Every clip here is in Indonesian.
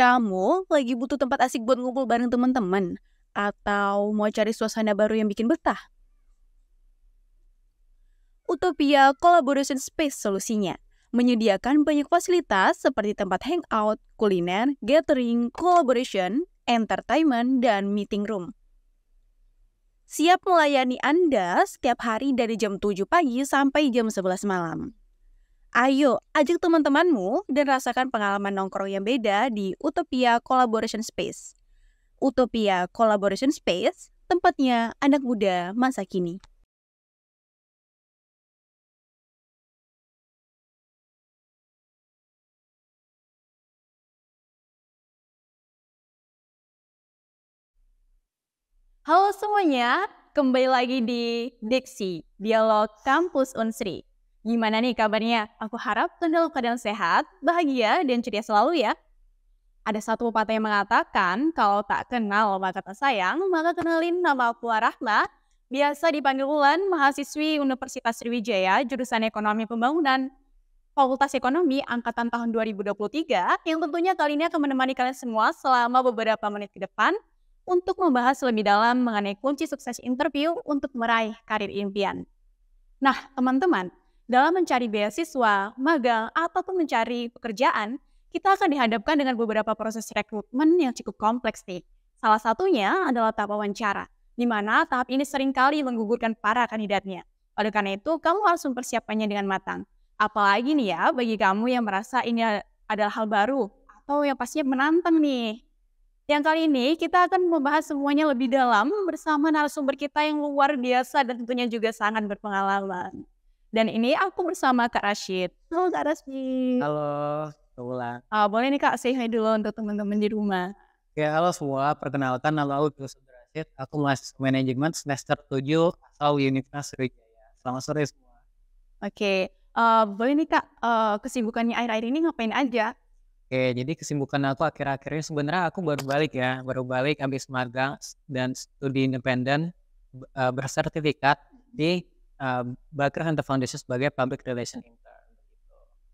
Kamu lagi butuh tempat asik buat ngumpul bareng teman-teman? Atau mau cari suasana baru yang bikin betah? Utopia Collaboration Space solusinya. Menyediakan banyak fasilitas seperti tempat hangout, kuliner, gathering, collaboration, entertainment, dan meeting room. Siap melayani Anda setiap hari dari jam 7 pagi sampai jam 11 malam. Ayo, ajak teman-temanmu dan rasakan pengalaman nongkrong yang beda di Utopia Collaboration Space. Utopia Collaboration Space, tempatnya anak muda masa kini. Halo semuanya, kembali lagi di Diksi, Dialog Kampus Unsri. Gimana nih kabarnya? Aku harap dalam keadaan sehat, bahagia, dan ceria selalu ya. Ada satu pepatah yang mengatakan, kalau tak kenal maka tak sayang, maka kenalin nama aku Rahma. Biasa dipanggil Wulan, mahasiswi Universitas Sriwijaya, jurusan Ekonomi Pembangunan. Fakultas Ekonomi angkatan tahun 2023 yang tentunya kali ini akan menemani kalian semua selama beberapa menit ke depan untuk membahas lebih dalam mengenai kunci sukses interview untuk meraih karir impian. Nah, teman-teman, dalam mencari beasiswa, magang, ataupun mencari pekerjaan, kita akan dihadapkan dengan beberapa proses rekrutmen yang cukup kompleks nih. Salah satunya adalah tahap wawancara, di mana tahap ini seringkali menggugurkan para kandidatnya. Oleh karena itu, kamu harus mempersiapkannya dengan matang. Apalagi nih ya, bagi kamu yang merasa ini adalah hal baru, atau yang pastinya menantang nih. Yang kali ini kita akan membahas semuanya lebih dalam bersama narasumber kita yang luar biasa dan tentunya juga sangat berpengalaman. Dan ini aku bersama Kak Rashid. Halo Kak Rashid. Halo, Wulan. Boleh nih Kak, say hi dulu untuk teman-teman di rumah. Ya, halo semua. Perkenalkan, nama aku Yusuf Rashid. Aku mahasiswa manajemen semester 7 asal Universitas Sriwijaya. Selamat sore semua. Oke, boleh nih Kak, kesibukannya akhir-akhir ini ngapain aja? Oke, jadi kesibukan aku akhir-akhir ini sebenarnya aku baru balik habis magang dan studi independen bersertifikat di Bakri Hunter Foundation sebagai Public Relation Intern.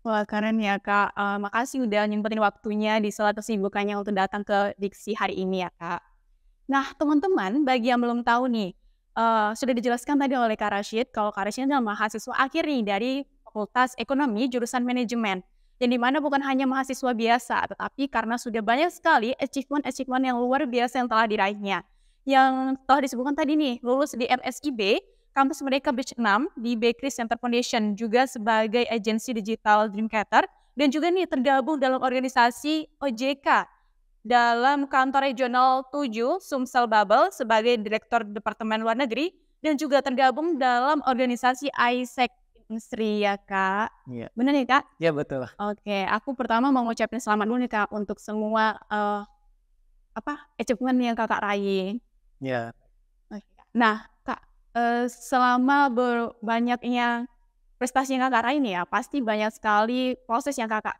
Wah keren ya Kak, makasih udah nyempetin waktunya di sela kesibukannya untuk datang ke Diksi hari ini ya Kak. Nah teman-teman, bagi yang belum tahu nih, sudah dijelaskan tadi oleh Kak Rashid, kalau Kak Rashid adalah mahasiswa akhir nih dari Fakultas Ekonomi jurusan Manajemen. Yang dimana bukan hanya mahasiswa biasa, tetapi karena sudah banyak sekali achievement yang luar biasa yang telah diraihnya. Yang telah disebutkan tadi nih, lulus di MSIB, kampus mereka Batch 6 di Bakery Center Foundation, juga sebagai agensi digital Dreamcatcher, dan juga nih tergabung dalam organisasi OJK, dalam kantor regional 7 Sumsel Babel sebagai Direktur Departemen Luar Negeri, dan juga tergabung dalam organisasi ISEC Industri ya Kak. Iya. Benar nih Kak? Ya, betul. Oke, aku pertama mau ngucapin selamat dulu nih Kak untuk semua achievement yang Kakak raih. Ya. Oke. Nah Kak, selama banyaknya prestasi yang Kakak raih nih ya, pasti banyak sekali proses yang Kakak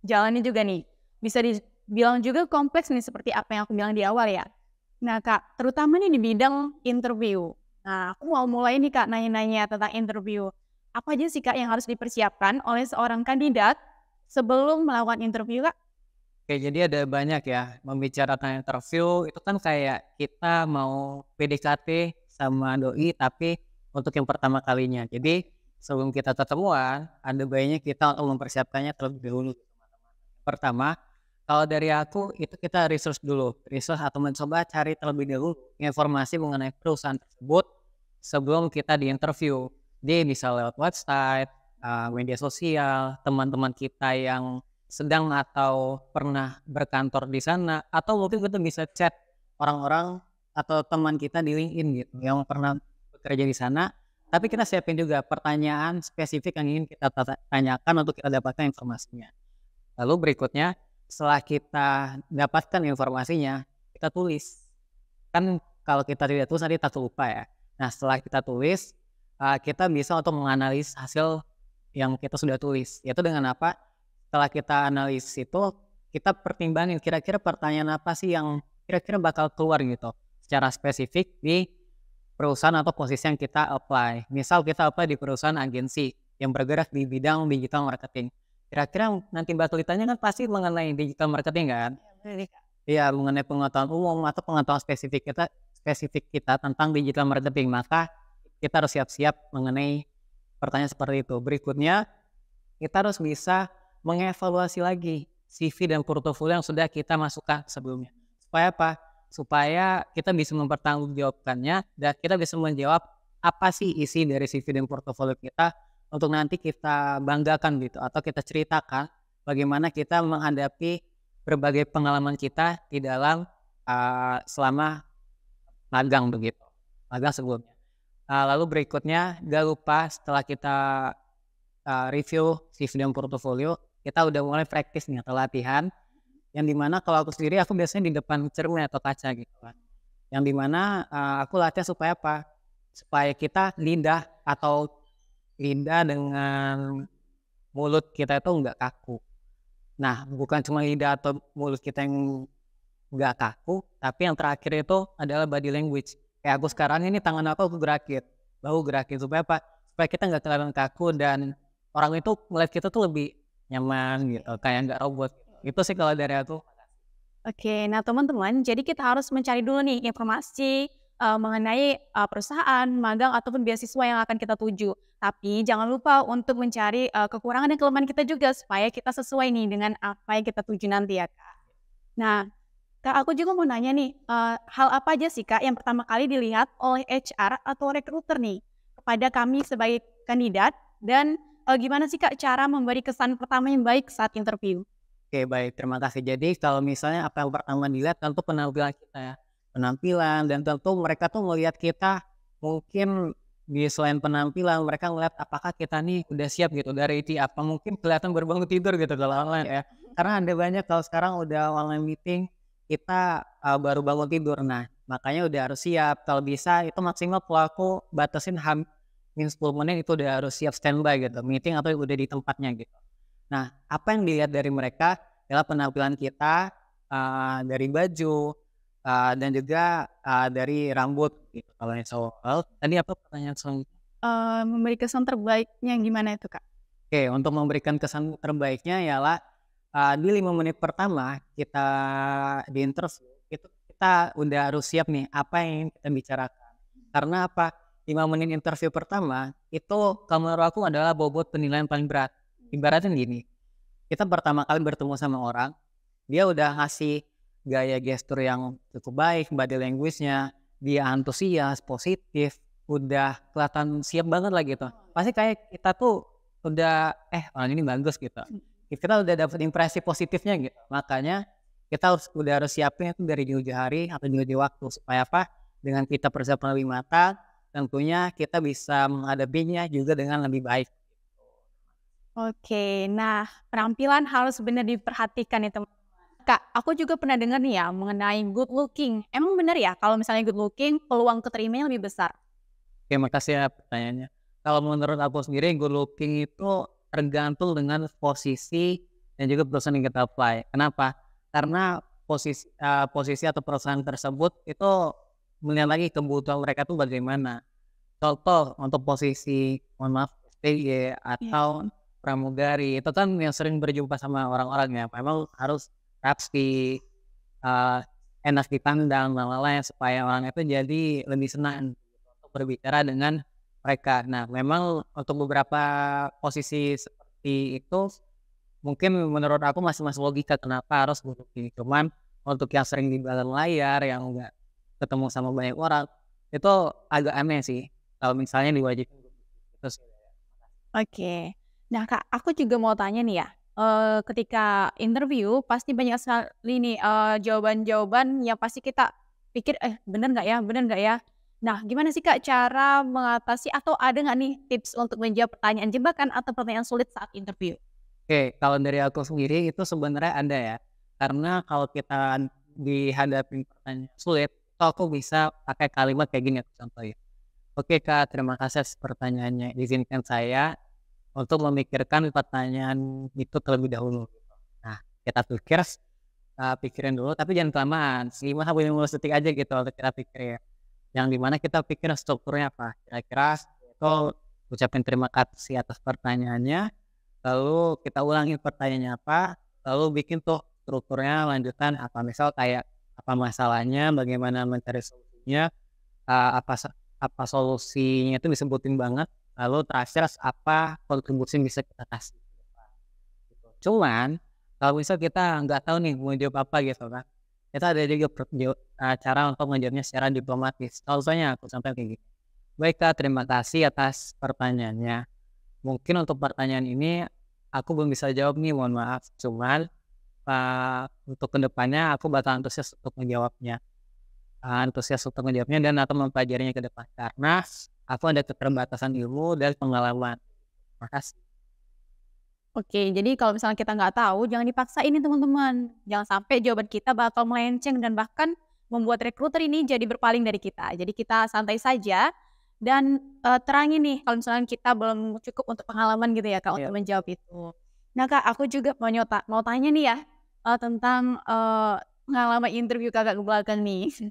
jalani juga nih. Bisa dibilang juga kompleks nih seperti apa yang aku bilang di awal ya. Nah Kak, terutama nih di bidang interview. Nah, aku mau mulai nih Kak nanya-nanya tentang interview. Apa aja sih Kak yang harus dipersiapkan oleh seorang kandidat sebelum melakukan interview Kak? Oke, jadi ada banyak ya, membicarakan interview itu kan kayak kita mau PDKT sama doi tapi untuk yang pertama kalinya. Jadi sebelum kita ketemuan, ada baiknya kita untuk mempersiapkannya terlebih dahulu. Pertama, kalau dari aku itu kita research dulu, research atau mencoba cari terlebih dahulu informasi mengenai perusahaan tersebut sebelum kita di interview. Dia bisa lewat website, media sosial, teman-teman kita yang sedang atau pernah berkantor di sana, atau mungkin kita bisa chat orang-orang atau teman kita di LinkedIn gitu yang pernah bekerja di sana. Tapi kita siapin juga pertanyaan spesifik yang ingin kita tanyakan untuk kita dapatkan informasinya. Lalu berikutnya, setelah kita dapatkan informasinya, kita tulis. Kan kalau kita tidak tulis nanti kita lupa ya. Nah setelah kita tulis, kita bisa untuk menganalisis hasil yang kita sudah tulis. Yaitu dengan apa? Setelah kita analisis itu, kita pertimbangin kira-kira pertanyaan apa sih yang kira-kira bakal keluar gitu. Secara spesifik di perusahaan atau posisi yang kita apply. Misal kita apply di perusahaan agensi yang bergerak di bidang digital marketing. kira-kira nanti bakal ditanya kan pasti mengenai digital marketing kan? Iya, mengenai pengetahuan umum atau pengetahuan spesifik kita tentang digital marketing, maka kita harus siap-siap mengenai pertanyaan seperti itu. Berikutnya, kita harus bisa mengevaluasi lagi CV dan portofolio yang sudah kita masukkan sebelumnya. Supaya apa? Supaya kita bisa mempertanggungjawabkannya dan kita bisa menjawab apa sih isi dari CV dan portofolio kita untuk nanti kita banggakan gitu atau kita ceritakan bagaimana kita menghadapi berbagai pengalaman kita di dalam selama magang begitu, magang sebelumnya. Lalu berikutnya gak lupa setelah kita review CV dan portofolio, kita udah mulai praktis nih atau latihan, yang dimana kalau aku sendiri aku biasanya di depan cermin atau kaca gitu kan. Yang dimana aku latihan supaya apa? Supaya kita lidah dengan mulut kita itu nggak kaku. Nah, bukan cuma lidah atau mulut kita yang nggak kaku, tapi yang terakhir itu adalah body language. Kayak aku sekarang ini tangan aku gerakin, bahu gerakin supaya apa? Supaya kita nggak kelihatan kaku dan orang itu melihat kita tuh lebih nyaman gitu, kayak nggak robot. Itu sih kalau dari aku. Oke, nah teman-teman, jadi kita harus mencari dulu nih informasi mengenai perusahaan, magang, ataupun beasiswa yang akan kita tuju. Tapi jangan lupa untuk mencari kekurangan dan kelemahan kita juga supaya kita sesuai nih dengan apa yang kita tuju nanti ya Kak. Nah, Kak aku juga mau nanya nih, hal apa aja sih Kak yang pertama kali dilihat oleh HR atau recruiter nih kepada kami sebagai kandidat dan gimana sih Kak cara memberi kesan pertama yang baik saat interview? Oke, baik, terima kasih. Jadi kalau misalnya apa yang pertama dilihat tentu penampilan kita ya. Penampilan dan tentu mereka tuh melihat kita mungkin selain penampilan mereka ngeliat apakah kita nih udah siap gitu dari IT apa mungkin kelihatan baru bangun tidur gitu kalau online ya. Karena ada banyak kalau sekarang udah online meeting kita baru bangun tidur. Nah, makanya udah harus siap. Kalau bisa itu maksimal kalau aku batasin min 10 menit itu udah harus siap standby gitu. Meeting atau udah di tempatnya gitu. Nah, apa yang dilihat dari mereka adalah penampilan kita, dari baju, dan juga, dari rambut gitu kalau yang cowok. Tadi apa pertanyaan selanjutnya? Memberi kesan terbaiknya gimana itu Kak? Oke, untuk memberikan kesan terbaiknya ialah, di 5 menit pertama kita di interview, itu kita udah harus siap nih apa yang kita bicarakan. Karena apa? 5 menit interview pertama, itu kalau menurut aku adalah bobot penilaian paling berat. Ibaratnya gini, kita pertama kali bertemu sama orang, dia udah ngasih gaya gestur yang cukup baik, body language-nya, dia antusias, positif, udah kelihatan siap banget lah gitu. Pasti kayak kita tuh udah, orang ini bagus gitu. Kita udah dapet impresi positifnya gitu. Makanya kita udah harus siapin itu dari jauh-jauh hari atau jauh-jauh waktu. Supaya apa? Dengan kita persiapan lebih matang, tentunya kita bisa menghadapinya juga dengan lebih baik. Oke, nah penampilan harus benar diperhatikan ya teman. Kak, aku juga pernah dengar nih ya mengenai good looking. Emang benar ya kalau misalnya good looking peluang keterimanya lebih besar? Oke, makasih ya pertanyaannya. Kalau menurut aku sendiri good looking itu tergantung dengan posisi dan juga perusahaan yang kita apply. Kenapa? Karena posisi atau perusahaan tersebut itu melihat lagi kebutuhan mereka tuh bagaimana. Contoh untuk posisi mohon maaf SPY atau pramugari itu kan yang sering berjumpa sama orang-orang ya, memang harus rapi, enak dipandang dan lain-lain supaya orang itu jadi lebih senang untuk berbicara dengan mereka. Nah, memang untuk beberapa posisi seperti itu mungkin menurut aku masih masuk logika kenapa harus begini. Cuman untuk yang sering di belakang layar yang enggak ketemu sama banyak orang itu agak aneh sih kalau misalnya diwajibkan gitu sih. Oke. Nah Kak, aku juga mau tanya nih ya, ketika interview pasti banyak sekali nih, jawaban-jawaban yang pasti kita pikir, bener nggak ya bener nggak ya? Nah gimana sih Kak cara mengatasi atau ada nggak nih tips untuk menjawab pertanyaan jebakan atau pertanyaan sulit saat interview? Oke, kalau dari aku sendiri itu sebenarnya ada ya. Karena kalau kita dihadapin pertanyaan sulit, itu aku bisa pakai kalimat kayak gini aku contohin. Oke Kak, terima kasih atas pertanyaannya. Izinkan saya untuk memikirkan pertanyaan itu terlebih dahulu. Nah, kita pikirin dulu, tapi jangan kelamaan. 5 sampai 15 detik aja gitu untuk kita pikirin. Yang dimana kita pikir strukturnya apa. Kira-kira itu ucapin terima kasih atas pertanyaannya. lalu kita ulangi pertanyaannya apa, lalu bikin tuh strukturnya lanjutan apa, misal kayak apa masalahnya, bagaimana mencari solusinya, apa solusinya itu disebutin banget, lalu terakhir apa kontribusi yang bisa kita kasih. Gitu. Cuman kalau misal kita nggak tahu nih mau jawab apa gitu kan, kita ada juga cara untuk menjawabnya secara diplomatis. Contohnya aku sampai kayak gini. Baik Kak, terima kasih atas pertanyaannya. Mungkin untuk pertanyaan ini aku belum bisa jawab nih, mohon maaf. Cuman untuk kedepannya aku bakal antusias untuk menjawabnya. Dan akan mempelajarinya ke depan. Karena aku ada keterbatasan ilmu dan pengalaman. Makasih. Oke, jadi kalau misalnya kita nggak tahu, jangan dipaksain nih teman-teman. Jangan sampai jawaban kita bakal melenceng dan bahkan membuat rekruter ini jadi berpaling dari kita. Jadi kita santai saja dan terangin nih kalau misalnya kita belum cukup untuk pengalaman gitu ya Kak untuk menjawab itu. Nah Kak, aku juga mau tanya nih ya tentang pengalaman interview Kakak ke belakang nih.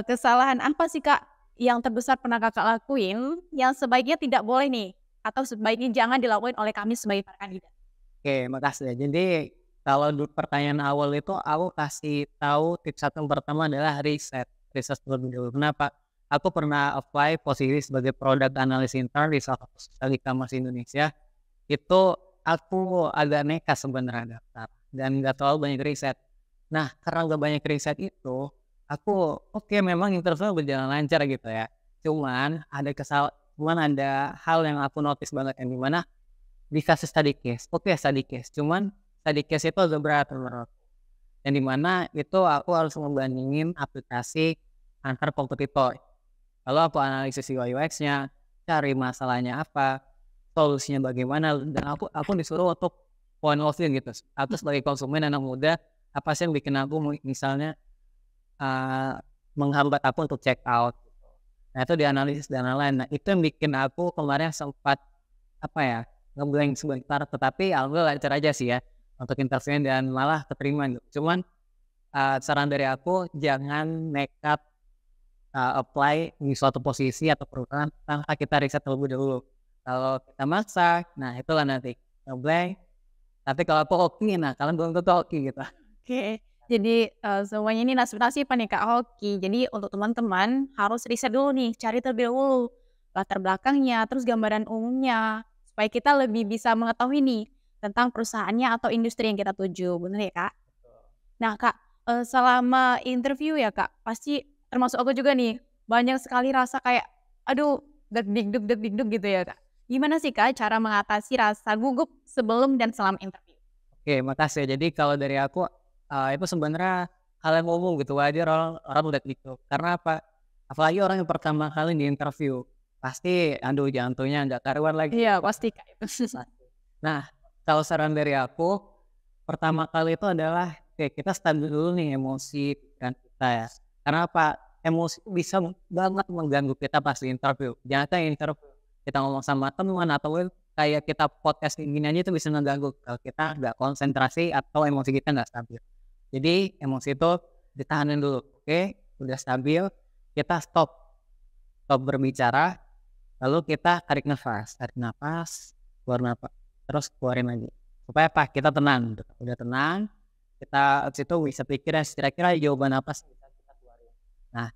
Kesalahan apa sih Kak yang terbesar pernah Kakak lakuin yang sebaiknya tidak boleh nih atau sebaiknya jangan dilakuin oleh kami sebagai para kandidat? Oke, makasih ya. Jadi kalau di pertanyaan awal itu aku kasih tahu tips satu yang pertama adalah riset terlebih dahulu. Kenapa? Aku pernah apply posisi sebagai product analyst intern di salah satu e-commerce Indonesia. Itu aku agak nekat sebenarnya daftar dan nggak terlalu banyak riset. Nah, karena nggak banyak riset itu, aku memang interview berjalan lancar gitu ya. Cuman ada hal yang aku notice banget yang dimana dikasih study case, study case, cuman study case itu agak berat menurut. Yang dimana itu aku harus membandingin aplikasi antar kompetitor. Lalu aku analisis UI UX-nya, cari masalahnya apa, solusinya bagaimana, dan aku disuruh untuk point of view gitu. Aku sebagai konsumen anak muda, apa sih yang bikin aku misalnya menghambat aku untuk check out. Nah itu dianalisis dan lain-lain. Nah itu yang bikin aku kemarin sempat ngeblank sebentar, tetapi alhamdulillah lancar aja sih ya untuk interviewnya dan malah keterima gitu. Cuman saran dari aku jangan nekat apply di suatu posisi atau perusahaan tanpa kita riset terlebih dahulu. Kalau kita maksa, nah itulah nanti ngeblank. Tapi kalau aku oke, nah kalian belum tentu oke gitu. Oke, jadi semuanya ini nasib-nasib nih Kak Hoki. Jadi untuk teman-teman harus riset dulu nih, cari terlebih dahulu latar belakangnya, terus gambaran umumnya, supaya kita lebih bisa mengetahui nih tentang perusahaannya atau industri yang kita tuju, bener ya Kak? Nah Kak, selama interview ya Kak, pasti termasuk aku juga nih, banyak sekali rasa kayak, aduh deg-deg gitu ya Kak. Gimana sih Kak cara mengatasi rasa gugup sebelum dan selama interview? Oke, makasih. Jadi kalau dari aku itu sebenarnya hal yang umum gitu, wajar orang udah gitu. Karena apa? Apalagi orang yang pertama kali di interview, pasti aduh jantungnya nggak karuan lagi. Iya pasti Kak itu. Nah, kalau saran dari aku, pertama kali itu adalah kita stabil dulu nih emosi pikiran kita ya. Karena apa? Emosi itu bisa banget mengganggu kita pas di interview. Jangan kayak interview kita ngomong sama teman atau kayak kita podcast kayak gini aja itu bisa ngeganggu kalau kita nggak konsentrasi atau emosi kita nggak stabil. Jadi emosi itu ditahanin dulu, oke? Udah stabil, kita stop berbicara, lalu kita tarik nafas, keluar nafas, terus keluarin lagi. Supaya apa? Kita tenang, gitu. Udah tenang, kita abis itu bisa pikir kira-kira jawaban apa sih bisa kita keluarin. Nah,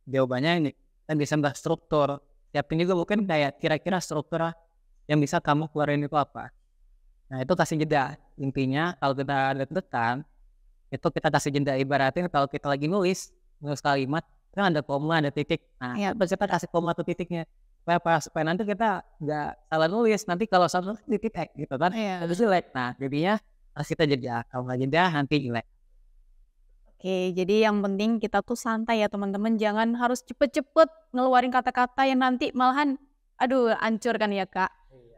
jawabannya ini kita bisa bahas struktur. Siapin juga mungkin kayak kira-kira struktur yang bisa kamu keluarin itu apa. Nah itu kasih jeda. Intinya kalau kita deg-degan, itu kita kasih jeda. Ibaratnya kalau kita lagi nulis kalimat, kan ada koma, ada titik. Nah kita kasih koma atau titiknya. Supaya nanti kita nggak salah nulis. Nanti kalau salah titik gitu kan, itu jelek. Nah jadinya harus kita jeda. Kalau nggak jeda nanti jelek. Oke, jadi yang penting kita tuh santai ya teman-teman, jangan harus cepet-cepet ngeluarin kata-kata yang nanti malahan, aduh hancur kan ya Kak.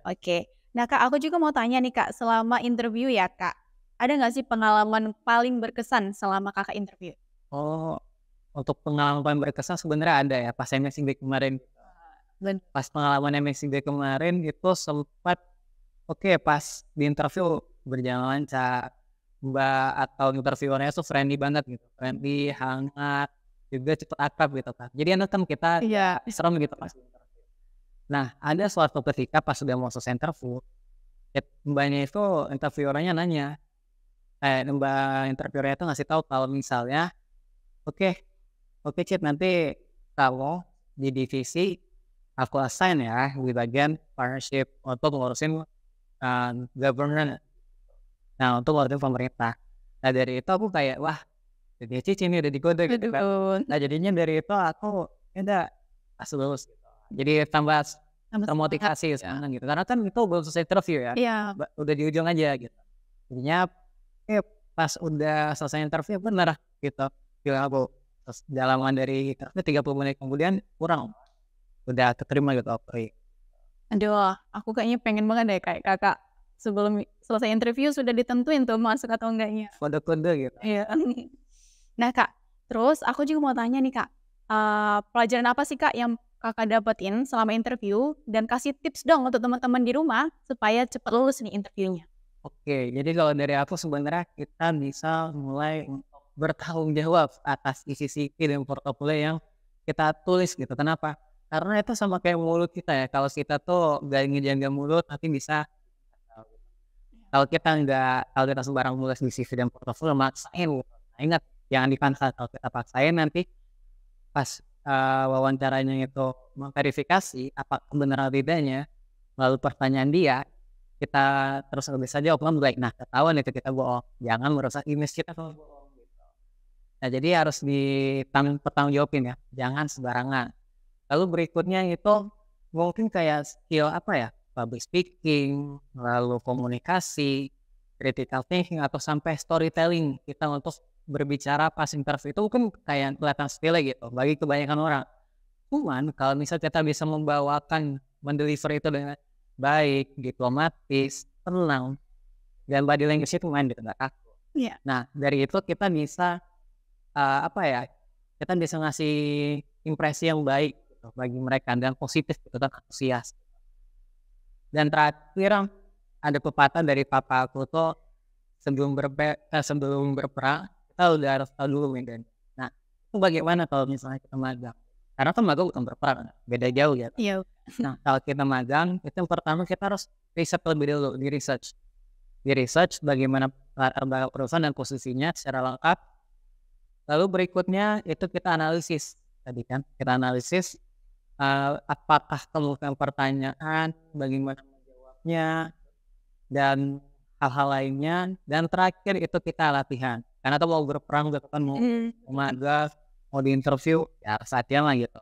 Oke, nah Kak aku juga mau tanya nih Kak, selama interview ya Kak, ada nggak sih pengalaman paling berkesan selama Kakak interview? Oh, untuk pengalaman paling berkesan sebenarnya ada ya pas MSIB kemarin. Pas pengalaman MSIB kemarin itu sempat pas di interview berjalan lancar. Mbak atau interviewernya tuh friendly banget gitu, friendly, hangat, juga cepet akrab gitu kan. Jadi kan kita serem gitu pas interview. Nah ada suatu ketika pas sudah mau selesai interview, Mbaknya itu interviewernya nanya, mbak interviewernya itu ngasih tahu kalau misalnya, oke, oke Cit, nanti kamu di divisi aku assign ya di bagian partnership untuk ngurusin governance. Nah, untuk ngurusin pemerintah. Nah, dari itu aku kayak, wah, jadi Cici ini udah dikode gitu kan. Aduh. Nah, jadinya dari itu aku ya udah pas lulus gitu. Jadi tambah Tambah semangat. termotivasi sekarang gitu. Karena kan itu belum selesai interview ya. Iya. Udah di ujung aja gitu. Jadinya pas udah selesai interview bener gitu. Bilang aku terus dalaman dari interview 30 menit kemudian kurang. Udah keterima gitu oke. Aduh, aku kayaknya pengen banget deh kayak Kakak sebelum selesai interview sudah ditentuin tuh masuk atau enggaknya. Kode-kode gitu. Iya. Nah Kak, terus aku juga mau tanya nih Kak, pelajaran apa sih Kak yang Kakak dapetin selama interview dan kasih tips dong untuk teman-teman di rumah supaya cepat lulus nih interviewnya? Oke, jadi kalau dari aku sebenarnya kita bisa mulai untuk bertanggung jawab atas isi CV dan portofolio yang kita tulis gitu. Kenapa? Karena itu sama kayak mulut kita ya. Kalau kita tuh gak ngejaga mulut, nanti bisa kalau kita sembarang nulis di CV dan portofolio maksain. Nah, ingat jangan dipaksa. Kalau kita paksain nanti pas wawancaranya itu memverifikasi apa kebenaran tidaknya, lalu pertanyaan dia kita terus nggak bisa jawab kan baik. Nah, ketahuan itu kita bohong. Jangan merusak image kita kalau bohong gitu. Nah, jadi harus dipertanggungjawabin ya. Jangan sembarangan. Lalu berikutnya itu mungkin kayak skill apa ya? Public speaking, lalu komunikasi, critical thinking atau sampai storytelling kita untuk berbicara pas interview itu kan kayak kelihatan sepele gitu bagi kebanyakan orang. Cuman kalau misalnya kita bisa mendeliver itu dengan baik, diplomatis, tenang, dan body language itu main gitu nggak kaku. Iya. Nah dari itu kita bisa kita bisa ngasih impresi yang baik gitu, bagi mereka dan positif gitu kan antusias. Dan terakhir ada pepatah dari papa aku tuh sebelum berperang kita udah harus tahu dulu medan. Nah itu bagaimana kalau misalnya kita magang? Karena kan magang bukan berperang, beda jauh ya. Iya. Nah kalau kita magang itu yang pertama kita harus riset lebih dulu, di research bagaimana perusahaan dan posisinya secara lengkap. Lalu berikutnya itu kita analisis tadi kan, kita analisis apakah kemudian pertanyaan, bagaimana menjawabnya, dan hal-hal lainnya. Dan terakhir itu kita latihan. Karena tuh mau berperang gitu kan, mau magang, mau diinterview, ya harus latihan lah gitu.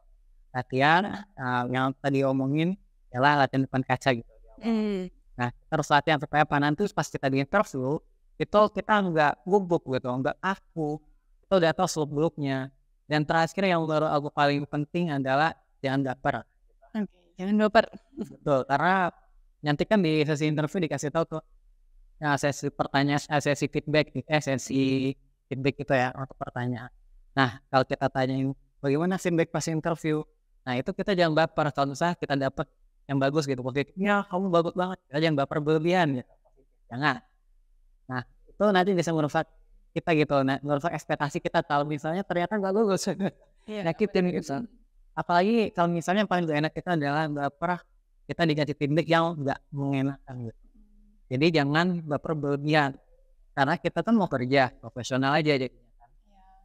Latihan yang tadi omongin adalah latihan depan kaca gitu. Nah, terus latihan supaya apa nanti pas kita diinterview itu kita nggak gugup gitu, nggak kaku. Itu udah tahu seluk-beluknya. Dan terakhir yang menurut aku paling penting adalah jangan baper. Oke, jangan baper. Betul, karena nanti kan di sesi interview dikasih tahu tuh sesi feedback itu ya untuk pertanyaan. Nah, kalau kita tanyain bagaimana feedback pas interview, nah itu kita jangan baper. Kalau misalnya kita dapat yang bagus gitu, ya kamu bagus banget, kita jangan baper berlebihan gitu. Jangan. Nah, itu nanti bisa merusak kita gitu, merusak ekspektasi kita kalau misalnya ternyata nggak bagus. Nyakitin gitu. Apalagi kalau misalnya yang paling gak enak kita adalah baper kita dikasih feedback yang nggak mengenakan gitu. Jadi jangan baper berlebihan karena kita kan mau kerja profesional aja jadinya kan.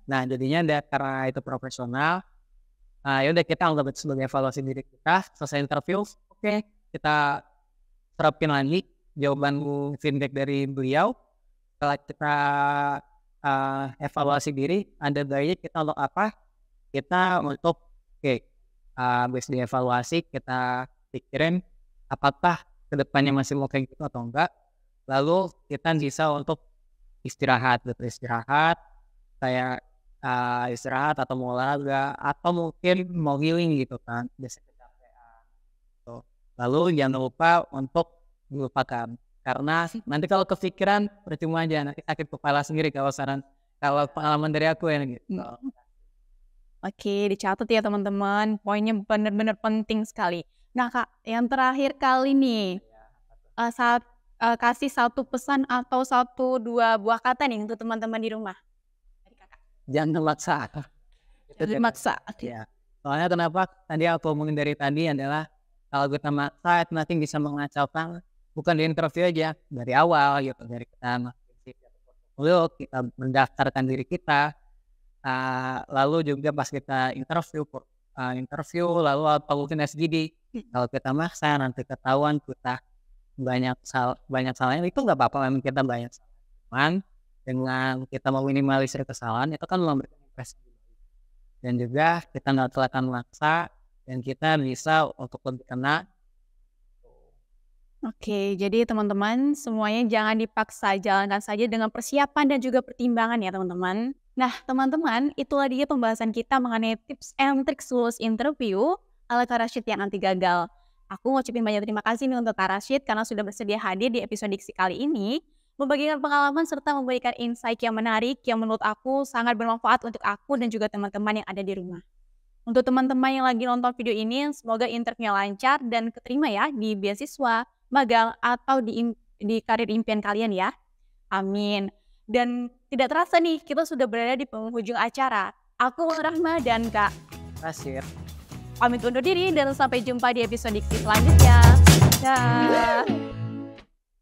Nah jadinya karena itu profesional, ya udah kita anggap itu sebagai evaluasi diri kita. Selesai interview, oke, kita terapin lagi jawaban feedback dari beliau. Setelah kita evaluasi diri, ada baiknya kita untuk apa? Kita untuk habis dievaluasi kita pikirin apakah kedepannya masih mau kayak gitu atau enggak. Lalu kita bisa untuk istirahat kayak istirahat atau mau olahraga atau mungkin mau healing gitu kan, biasa kecapean gitu. Lalu jangan lupa untuk melupakan karena nanti kalau kepikiran percuma aja, nanti sakit kepala sendiri kalau pengalaman dari aku ya gitu. Oke, dicatat ya teman-teman. Poinnya benar-benar penting sekali. Nah Kak, yang terakhir kali nih, kasih satu pesan atau 1-2 buah kata nih untuk teman-teman di rumah. Jangan memaksa. Jangan maksa. Ya. Soalnya kenapa tadi aku omongin dari tadi adalah kalau kita maksa itu nanti bisa mengacaukan bukan di interview aja, dari awal gitu, dari kita masukin CV atau portfolio, kita mendaftarkan diri kita, lalu juga pas kita interview lalu atau mungkin SGD, kalau kita maksa nanti ketahuan kita banyak salahnya, itu nggak apa-apa, memang kita banyak salah. Cuman dengan kita meminimalisir kesalahan itu kan memberikan impresi, dan juga kita nggak kelihatan maksa dan kita bisa untuk lebih kena. Oke, jadi teman-teman semuanya jangan dipaksa, jalankan saja dengan persiapan dan juga pertimbangan ya teman-teman. Nah teman-teman, itulah dia pembahasan kita mengenai tips and tricks lulus interview ala Kak Rashid yang anti gagal. Aku ngucapin banyak terima kasih nih untuk Kak Rashid karena sudah bersedia hadir di episode Diksi kali ini, membagikan pengalaman serta memberikan insight yang menarik yang menurut aku sangat bermanfaat untuk aku dan juga teman-teman yang ada di rumah. Untuk teman-teman yang lagi nonton video ini, semoga interviewnya lancar dan keterima ya di beasiswa, magang, atau di karir impian kalian ya. Amin. Dan tidak terasa nih, kita sudah berada di penghujung acara. Aku Rahma dan Kak Rashid. pamit undur diri dan sampai jumpa di episode selanjutnya. Dah.